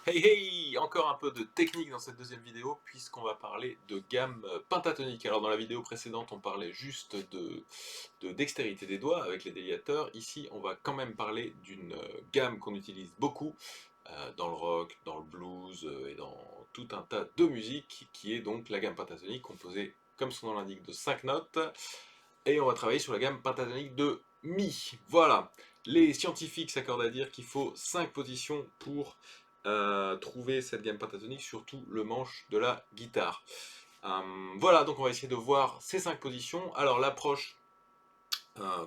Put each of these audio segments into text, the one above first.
Hey hey! Encore un peu de technique dans cette deuxième vidéo, puisqu'on va parler de gamme pentatonique. Alors dans la vidéo précédente, on parlait juste de dextérité des doigts avec les déliateurs. Ici, on va quand même parler d'une gamme qu'on utilise beaucoup dans le rock, dans le blues et dans tout un tas de musique, qui est donc la gamme pentatonique composée, comme son nom l'indique, de 5 notes. Et on va travailler sur la gamme pentatonique de Mi. Voilà. Les scientifiques s'accordent à dire qu'il faut 5 positions pour trouver cette gamme pentatonique sur tout le manche de la guitare. Voilà, donc on va essayer de voir ces 5 positions. Alors l'approche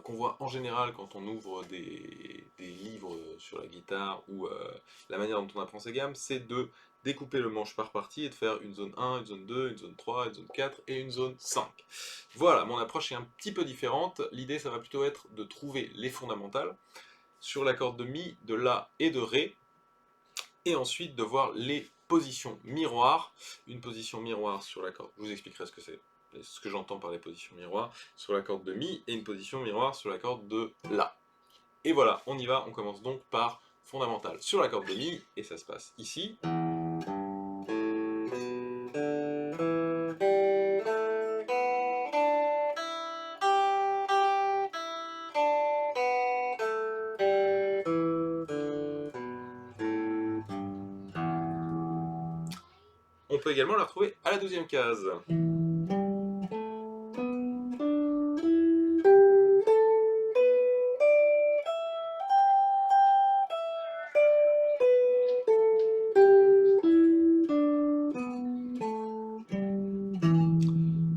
qu'on voit en général quand on ouvre des livres sur la guitare ou la manière dont on apprend ces gammes, c'est de découper le manche par partie et de faire une zone 1, une zone 2, une zone 3, une zone 4 et une zone 5. Voilà, mon approche est un petit peu différente. L'idée, ça va plutôt être de trouver les fondamentales sur la corde de Mi, de La et de Ré, et ensuite de voir les positions miroirs. Une position miroir sur la corde, je vous expliquerai ce que c'est, ce que j'entends par les positions miroirs, sur la corde de Mi, et une position miroir sur la corde de La. Et voilà, on y va, on commence donc par fondamental sur la corde de Mi, et ça se passe ici. On peut également la retrouver à la deuxième case.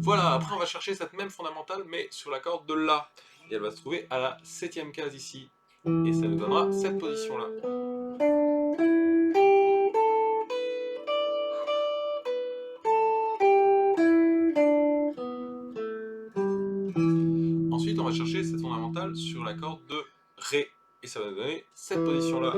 Voilà, après on va chercher cette même fondamentale, mais sur la corde de La. Et elle va se trouver à la septième case ici. Et ça nous donnera cette position-là. Ensuite, on va chercher cette fondamentale sur la corde de Ré. Et ça va nous donner cette position-là.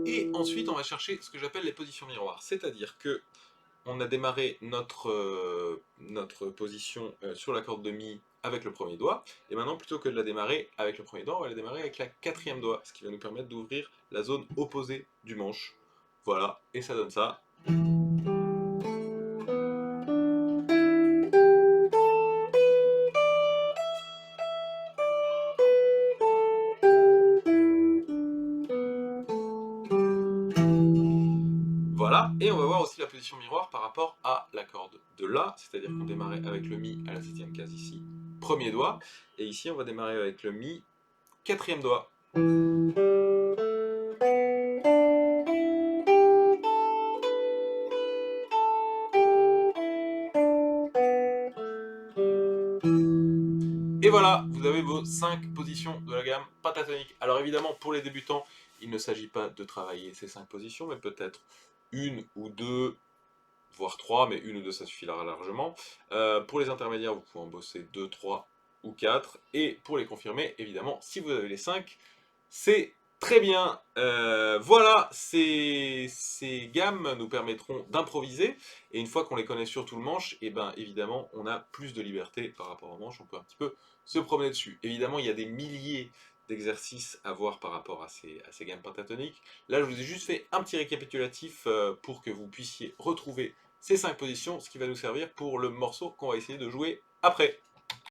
Et ensuite, on va chercher ce que j'appelle les positions miroirs. C'est-à-dire que on a démarré notre position sur la corde de Mi avec le premier doigt, et maintenant plutôt que de la démarrer avec le premier doigt, on va la démarrer avec la quatrième doigt, ce qui va nous permettre d'ouvrir la zone opposée du manche. Voilà, et ça donne ça. Voilà, et on va voir aussi la position miroir par rapport à la corde de La, c'est-à-dire qu'on démarrait avec le Mi à la septième case ici, premier doigt, et ici on va démarrer avec le Mi, quatrième doigt. Et voilà, vous avez vos 5 positions de la gamme pentatonique. Alors évidemment, pour les débutants, il ne s'agit pas de travailler ces 5 positions, mais peut-être une ou deux, voire 3, mais une ou deux ça suffira largement. Pour les intermédiaires, vous pouvez en bosser 2, 3 ou 4. Et pour les confirmer, évidemment, si vous avez les 5, c'est très bien. Voilà, ces gammes nous permettront d'improviser. Et une fois qu'on les connaît sur tout le manche, et ben évidemment, on a plus de liberté par rapport au manche. On peut un petit peu se promener dessus. Évidemment, il y a des milliers d'exercices à voir par rapport à ces gammes pentatoniques. Là, je vous ai juste fait un petit récapitulatif pour que vous puissiez retrouver ces 5 positions, ce qui va nous servir pour le morceau qu'on va essayer de jouer après.